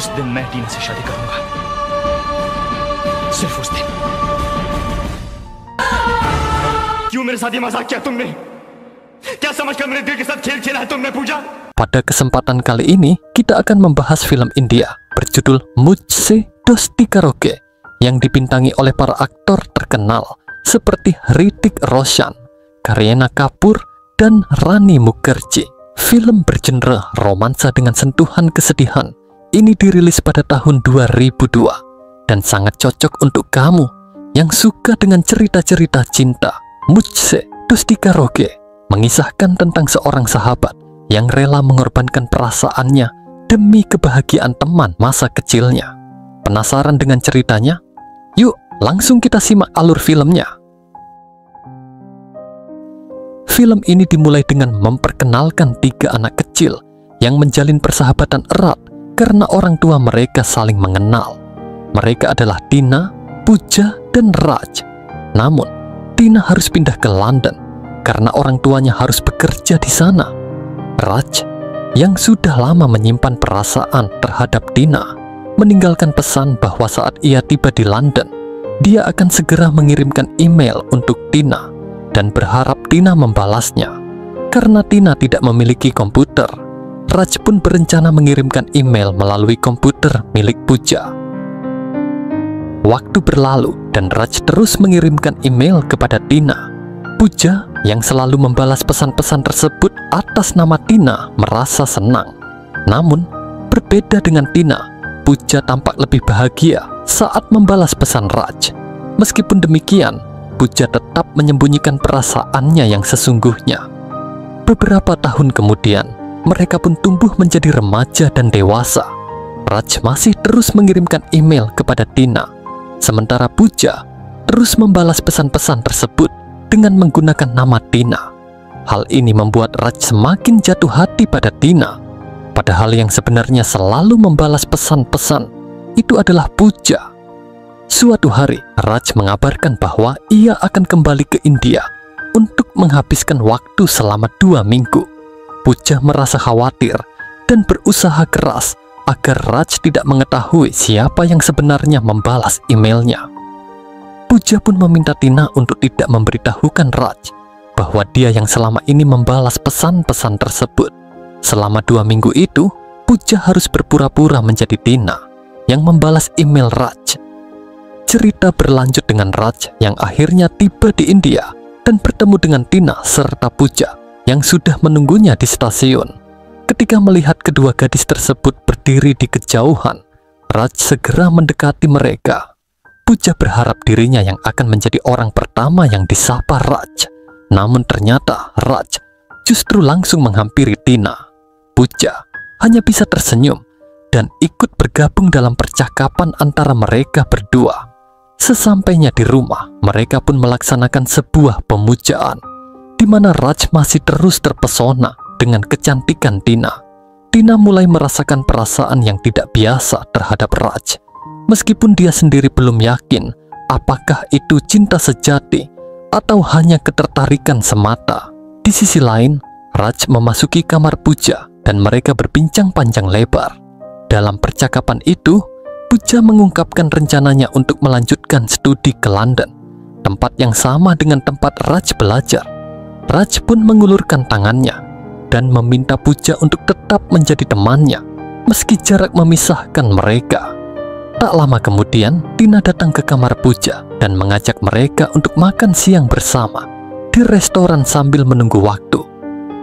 उस दिन मैं टीना से शादी करूंगा, सिर्फ उस दिन। क्यों मेरे साथ ये मजाक किया तुमने? क्या समझकर मेरे दिल के साथ खेल खेला है तुमने, पूजा? Pada kesempatan kali ini, kita akan membahas film India berjudul Mujhse Dosti Karoge yang dibintangi oleh para aktor terkenal seperti Hrithik Roshan, Kareena Kapoor, dan Rani Mukherjee. Film bergenre romansa dengan sentuhan kesedihan ini dirilis pada tahun 2002 dan sangat cocok untuk kamu yang suka dengan cerita-cerita cinta. Mujhse Dosti Karoge mengisahkan tentang seorang sahabat yang rela mengorbankan perasaannya demi kebahagiaan teman masa kecilnya. Penasaran dengan ceritanya? Yuk, langsung kita simak alur filmnya. Film ini dimulai dengan memperkenalkan 3 anak kecil yang menjalin persahabatan erat karena orang tua mereka saling mengenal. Mereka adalah Tina, Pooja, dan Raj. Namun, Tina harus pindah ke London karena orang tuanya harus bekerja di sana. Raj, yang sudah lama menyimpan perasaan terhadap Tina, meninggalkan pesan bahwa saat ia tiba di London, dia akan segera mengirimkan email untuk Tina dan berharap Tina membalasnya. Karena Tina tidak memiliki komputer, Raj pun berencana mengirimkan email melalui komputer milik Pooja. Waktu berlalu dan Raj terus mengirimkan email kepada Tina. Pooja yang selalu membalas pesan-pesan tersebut atas nama Tina merasa senang. Namun, berbeda dengan Tina, Pooja tampak lebih bahagia saat membalas pesan Raj. Meskipun demikian, Pooja tetap menyembunyikan perasaannya yang sesungguhnya. Beberapa tahun kemudian, mereka pun tumbuh menjadi remaja dan dewasa. Raj masih terus mengirimkan email kepada Tina, sementara Pooja terus membalas pesan-pesan tersebut dengan menggunakan nama Tina. Hal ini membuat Raj semakin jatuh hati pada Tina. Padahal yang sebenarnya selalu membalas pesan-pesan itu adalah Pooja. Suatu hari, Raj mengabarkan bahwa ia akan kembali ke India untuk menghabiskan waktu selama 2 minggu. Pooja merasa khawatir dan berusaha keras agar Raj tidak mengetahui siapa yang sebenarnya membalas emailnya. Pooja pun meminta Tina untuk tidak memberitahukan Raj bahwa dia yang selama ini membalas pesan-pesan tersebut. Selama 2 minggu itu, Pooja harus berpura-pura menjadi Tina yang membalas email Raj. Cerita berlanjut dengan Raj yang akhirnya tiba di India dan bertemu dengan Tina serta Pooja yang sudah menunggunya di stasiun. Ketika melihat kedua gadis tersebut berdiri di kejauhan, Raj segera mendekati mereka. Pooja berharap dirinya yang akan menjadi orang pertama yang disapa Raj. Namun ternyata Raj justru langsung menghampiri Tina. Pooja hanya bisa tersenyum dan ikut bergabung dalam percakapan antara mereka berdua. Sesampainya di rumah, mereka pun melaksanakan sebuah pemujaan, di mana Raj masih terus terpesona dengan kecantikan Tina. Tina mulai merasakan perasaan yang tidak biasa terhadap Raj. Meskipun dia sendiri belum yakin apakah itu cinta sejati atau hanya ketertarikan semata. Di sisi lain, Raj memasuki kamar Pooja dan mereka berbincang panjang lebar. Dalam percakapan itu, Pooja mengungkapkan rencananya untuk melanjutkan studi ke London, tempat yang sama dengan tempat Raj belajar. Raj pun mengulurkan tangannya dan meminta Pooja untuk tetap menjadi temannya meski jarak memisahkan mereka. Tak lama kemudian, Tina datang ke kamar Pooja dan mengajak mereka untuk makan siang bersama di restoran sambil menunggu waktu.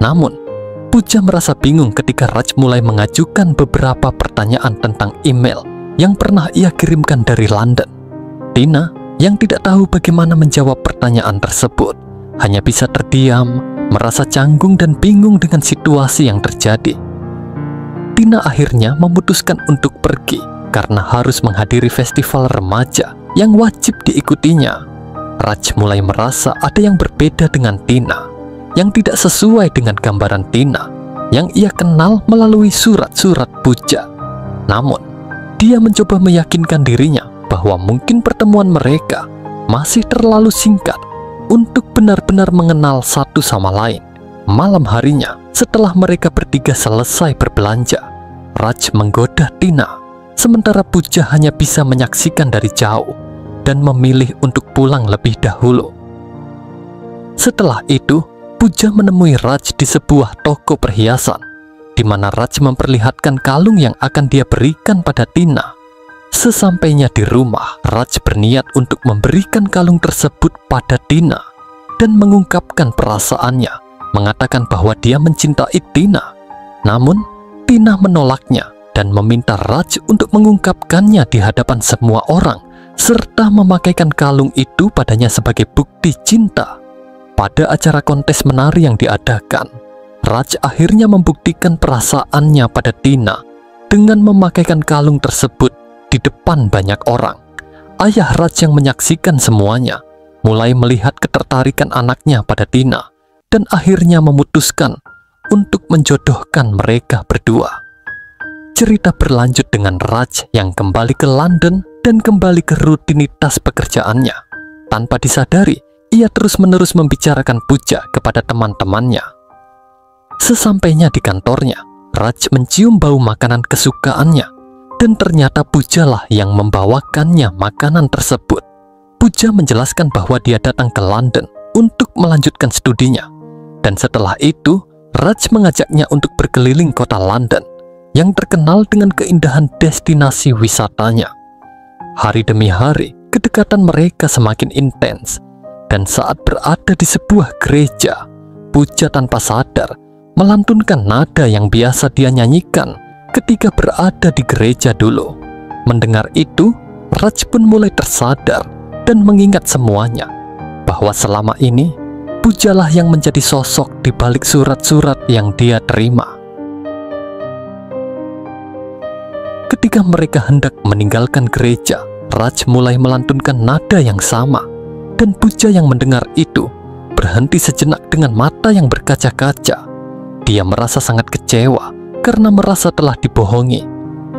Namun, Pooja merasa bingung ketika Raj mulai mengajukan beberapa pertanyaan tentang email yang pernah ia kirimkan dari London. Tina, yang tidak tahu bagaimana menjawab pertanyaan tersebut, hanya bisa terdiam, merasa canggung dan bingung dengan situasi yang terjadi. Tina akhirnya memutuskan untuk pergi karena harus menghadiri festival remaja yang wajib diikutinya. Raj mulai merasa ada yang berbeda dengan Tina, yang tidak sesuai dengan gambaran Tina yang ia kenal melalui surat-surat Pooja. Namun, dia mencoba meyakinkan dirinya bahwa mungkin pertemuan mereka masih terlalu singkat untuk benar-benar mengenal satu sama lain. Malam harinya, setelah mereka bertiga selesai berbelanja, Raj menggoda Tina sementara Puja hanya bisa menyaksikan dari jauh dan memilih untuk pulang lebih dahulu. Setelah itu, Puja menemui Raj di sebuah toko perhiasan, di mana Raj memperlihatkan kalung yang akan dia berikan pada Tina. Sesampainya di rumah, Raj berniat untuk memberikan kalung tersebut pada Tina dan mengungkapkan perasaannya, mengatakan bahwa dia mencintai Tina. Namun, Tina menolaknya dan meminta Raj untuk mengungkapkannya di hadapan semua orang, serta memakaikan kalung itu padanya sebagai bukti cinta. Pada acara kontes menari yang diadakan, Raj akhirnya membuktikan perasaannya pada Tina dengan memakaikan kalung tersebut di depan banyak orang. Ayah Raj yang menyaksikan semuanya mulai melihat ketertarikan anaknya pada Tina dan akhirnya memutuskan untuk menjodohkan mereka berdua. Cerita berlanjut dengan Raj yang kembali ke London dan kembali ke rutinitas pekerjaannya. Tanpa disadari, ia terus-menerus membicarakan Puja kepada teman-temannya. Sesampainya di kantornya, Raj mencium bau makanan kesukaannya, dan ternyata Pujalah yang membawakannya makanan tersebut. Puja menjelaskan bahwa dia datang ke London untuk melanjutkan studinya, dan setelah itu Raj mengajaknya untuk berkeliling kota London yang terkenal dengan keindahan destinasi wisatanya. Hari demi hari, kedekatan mereka semakin intens, dan saat berada di sebuah gereja, Puja tanpa sadar melantunkan nada yang biasa dia nyanyikan ketika berada di gereja dulu. Mendengar itu, Raj pun mulai tersadar dan mengingat semuanya, bahwa selama ini Pujalah yang menjadi sosok di balik surat-surat yang dia terima. Ketika mereka hendak meninggalkan gereja, Raj mulai melantunkan nada yang sama, dan Puja yang mendengar itu berhenti sejenak dengan mata yang berkaca-kaca. Dia merasa sangat kecewa karena merasa telah dibohongi.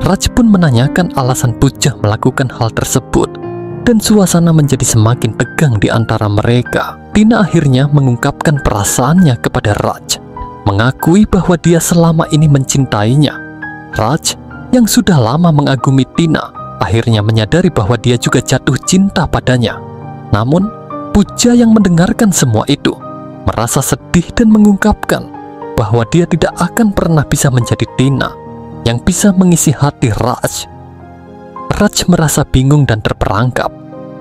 Raj pun menanyakan alasan Puja melakukan hal tersebut, dan suasana menjadi semakin tegang di antara mereka. Tina akhirnya mengungkapkan perasaannya kepada Raj, mengakui bahwa dia selama ini mencintainya. Raj yang sudah lama mengagumi Tina akhirnya menyadari bahwa dia juga jatuh cinta padanya. Namun, Puja yang mendengarkan semua itu merasa sedih dan mengungkapkan bahwa dia tidak akan pernah bisa menjadi Tina yang bisa mengisi hati Raj. Raj merasa bingung dan terperangkap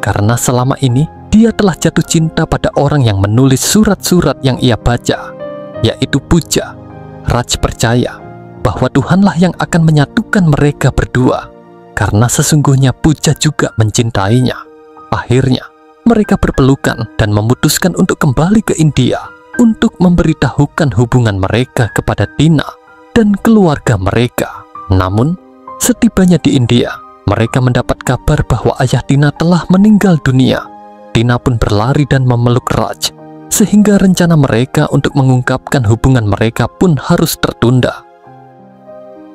karena selama ini dia telah jatuh cinta pada orang yang menulis surat-surat yang ia baca, yaitu Puja. Raj percaya bahwa Tuhanlah yang akan menyatukan mereka berdua, karena sesungguhnya Puja juga mencintainya. Akhirnya, mereka berpelukan dan memutuskan untuk kembali ke India untuk memberitahukan hubungan mereka kepada Tina dan keluarga mereka. Namun, setibanya di India, mereka mendapat kabar bahwa ayah Tina telah meninggal dunia. Tina pun berlari dan memeluk Raj, sehingga rencana mereka untuk mengungkapkan hubungan mereka pun harus tertunda.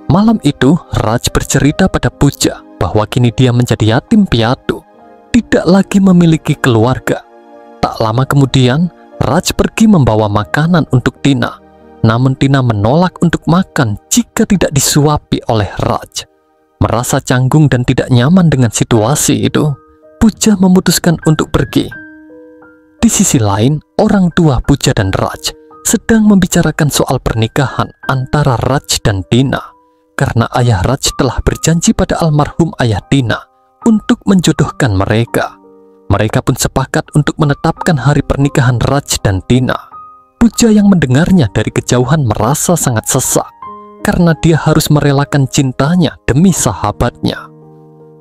Malam itu, Raj bercerita pada Puja bahwa kini dia menjadi yatim piatu, tidak lagi memiliki keluarga. Tak lama kemudian, Raj pergi membawa makanan untuk Tina, namun Tina menolak untuk makan jika tidak disuapi oleh Raj. Merasa canggung dan tidak nyaman dengan situasi itu, Puja memutuskan untuk pergi. Di sisi lain, orang tua Puja dan Raj sedang membicarakan soal pernikahan antara Raj dan Tina, karena ayah Raj telah berjanji pada almarhum ayah Tina untuk menjodohkan mereka. Mereka pun sepakat untuk menetapkan hari pernikahan Raj dan Tina. Puja yang mendengarnya dari kejauhan merasa sangat sesak, karena dia harus merelakan cintanya demi sahabatnya.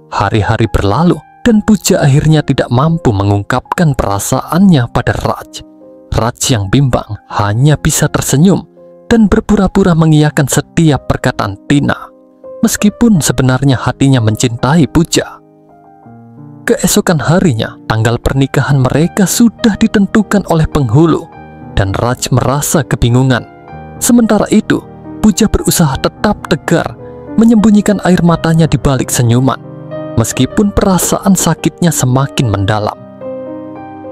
Hari-hari berlalu, dan Puja akhirnya tidak mampu mengungkapkan perasaannya pada Raj. Raj yang bimbang hanya bisa tersenyum dan berpura-pura mengiyakan setiap perkataan Tina, meskipun sebenarnya hatinya mencintai Puja. Keesokan harinya, tanggal pernikahan mereka sudah ditentukan oleh penghulu, dan Raj merasa kebingungan. Sementara itu, Puja berusaha tetap tegar, menyembunyikan air matanya di balik senyuman, meskipun perasaan sakitnya semakin mendalam.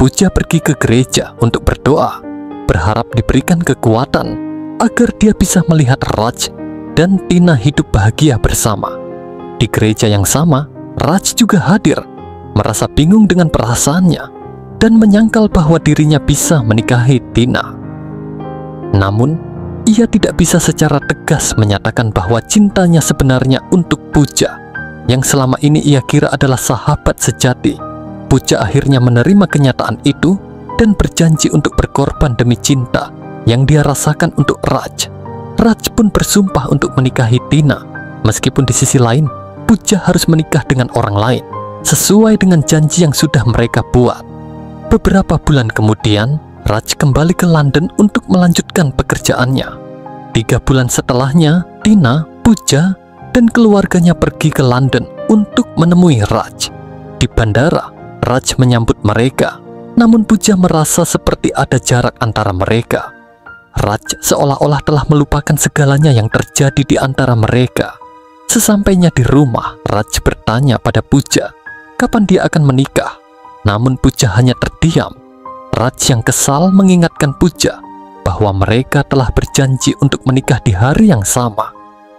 Puja pergi ke gereja untuk berdoa, berharap diberikan kekuatan agar dia bisa melihat Raj dan Tina hidup bahagia bersama. Di gereja yang sama, Raj juga hadir, merasa bingung dengan perasaannya dan menyangkal bahwa dirinya bisa menikahi Tina. Namun, ia tidak bisa secara tegas menyatakan bahwa cintanya sebenarnya untuk Pooja, yang selama ini ia kira adalah sahabat sejati. Pooja akhirnya menerima kenyataan itu dan berjanji untuk berkorban demi cinta yang dia rasakan untuk Raj. Raj pun bersumpah untuk menikahi Tina, meskipun di sisi lain, Pooja harus menikah dengan orang lain, sesuai dengan janji yang sudah mereka buat. Beberapa bulan kemudian, Raj kembali ke London untuk melanjutkan pekerjaannya. 3 bulan setelahnya, Tina, Pooja, dan keluarganya pergi ke London untuk menemui Raj. Di bandara, Raj menyambut mereka, namun Pooja merasa seperti ada jarak antara mereka. Raj seolah-olah telah melupakan segalanya yang terjadi di antara mereka. Sesampainya di rumah, Raj bertanya pada Pooja kapan dia akan menikah. Namun Pooja hanya terdiam. Raj yang kesal mengingatkan Pooja bahwa mereka telah berjanji untuk menikah di hari yang sama.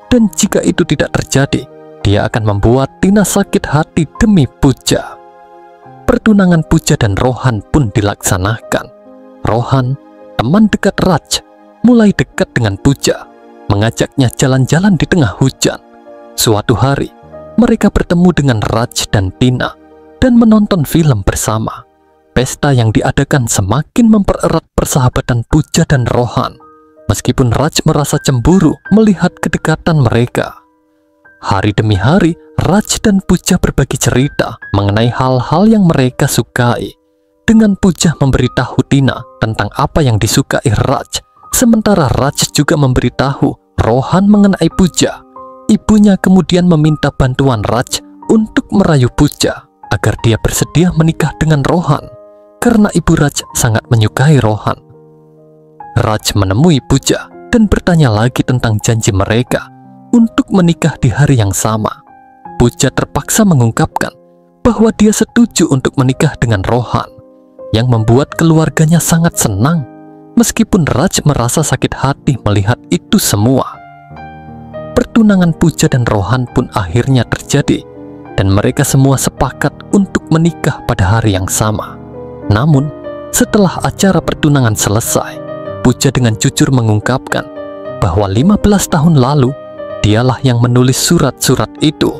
Dan jika itu tidak terjadi, dia akan membuat Tina sakit hati demi Pooja. Pertunangan Pooja dan Rohan pun dilaksanakan. Rohan, teman dekat Raj, mulai dekat dengan Pooja, mengajaknya jalan-jalan di tengah hujan. Suatu hari, mereka bertemu dengan Raj dan Tina dan menonton film bersama. Pesta yang diadakan semakin mempererat persahabatan Pooja dan Rohan, meskipun Raj merasa cemburu melihat kedekatan mereka. Hari demi hari, Raj dan Pooja berbagi cerita mengenai hal-hal yang mereka sukai. Dengan Pooja memberitahu Tina tentang apa yang disukai Raj, sementara Raj juga memberitahu Rohan mengenai Pooja. Ibunya kemudian meminta bantuan Raj untuk merayu Pooja agar dia bersedia menikah dengan Rohan, karena ibu Raj sangat menyukai Rohan. Raj menemui Pooja dan bertanya lagi tentang janji mereka untuk menikah di hari yang sama. Pooja terpaksa mengungkapkan bahwa dia setuju untuk menikah dengan Rohan, yang membuat keluarganya sangat senang, meskipun Raj merasa sakit hati melihat itu semua. Pertunangan Pooja dan Rohan pun akhirnya terjadi, dan mereka semua sepakat untuk menikah pada hari yang sama. Namun, setelah acara pertunangan selesai, Pooja dengan jujur mengungkapkan bahwa 15 tahun lalu, dialah yang menulis surat-surat itu,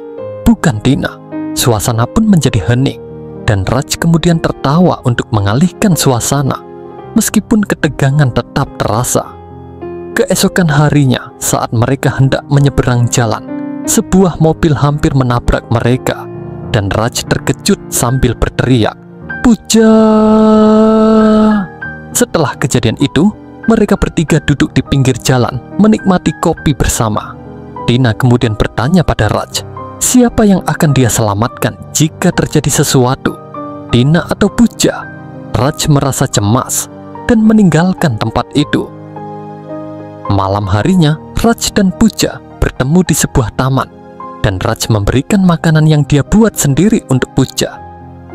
bukan Tina. Suasana pun menjadi hening, dan Raj kemudian tertawa untuk mengalihkan suasana, meskipun ketegangan tetap terasa. Keesokan harinya, saat mereka hendak menyeberang jalan, sebuah mobil hampir menabrak mereka, dan Raj terkejut sambil berteriak, "Pooja!" Setelah kejadian itu, mereka bertiga duduk di pinggir jalan, menikmati kopi bersama. Tina kemudian bertanya pada Raj, siapa yang akan dia selamatkan jika terjadi sesuatu, Tina atau Pooja? Raj merasa cemas dan meninggalkan tempat itu. Malam harinya, Raj dan Pooja bertemu di sebuah taman, dan Raj memberikan makanan yang dia buat sendiri untuk Pooja.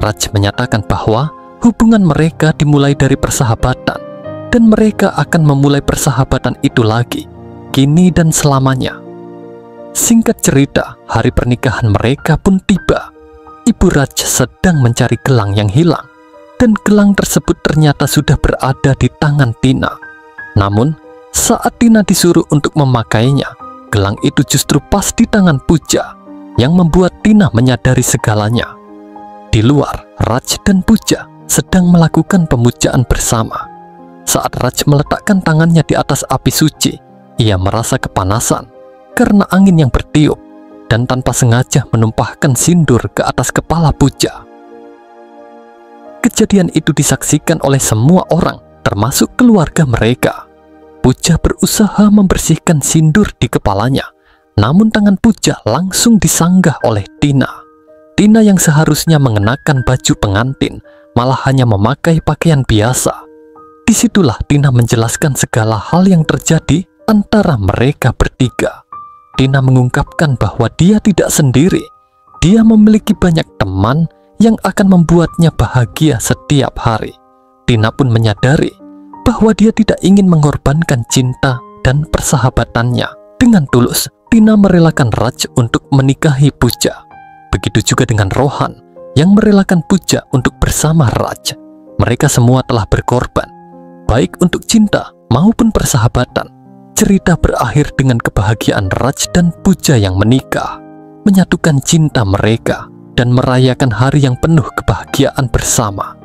Raj menyatakan bahwa hubungan mereka dimulai dari persahabatan, dan mereka akan memulai persahabatan itu lagi, kini dan selamanya. Singkat cerita, hari pernikahan mereka pun tiba. Ibu Raj sedang mencari gelang yang hilang, dan gelang tersebut ternyata sudah berada di tangan Tina. Namun, saat Tina disuruh untuk memakainya, gelang itu justru pas di tangan Pooja, yang membuat Tina menyadari segalanya. Di luar, Raj dan Pooja sedang melakukan pemujaan bersama. Saat Raj meletakkan tangannya di atas api suci, ia merasa kepanasan karena angin yang bertiup, dan tanpa sengaja menumpahkan sindur ke atas kepala Pooja. Kejadian itu disaksikan oleh semua orang, termasuk keluarga mereka. Pooja berusaha membersihkan sindur di kepalanya, namun tangan Pooja langsung disanggah oleh Tina. Tina yang seharusnya mengenakan baju pengantin malah hanya memakai pakaian biasa. Disitulah Tina menjelaskan segala hal yang terjadi antara mereka bertiga. Tina mengungkapkan bahwa dia tidak sendiri. Dia memiliki banyak teman yang akan membuatnya bahagia setiap hari. Tina pun menyadari bahwa dia tidak ingin mengorbankan cinta dan persahabatannya dengan tulus Tina merelakan Raj untuk menikahi Pooja. Begitu juga dengan Rohan yang merelakan Pooja untuk bersama Raj. Mereka semua telah berkorban, baik untuk cinta maupun persahabatan. Cerita berakhir dengan kebahagiaan Raj dan Pooja yang menikah, menyatukan cinta mereka dan merayakan hari yang penuh kebahagiaan bersama.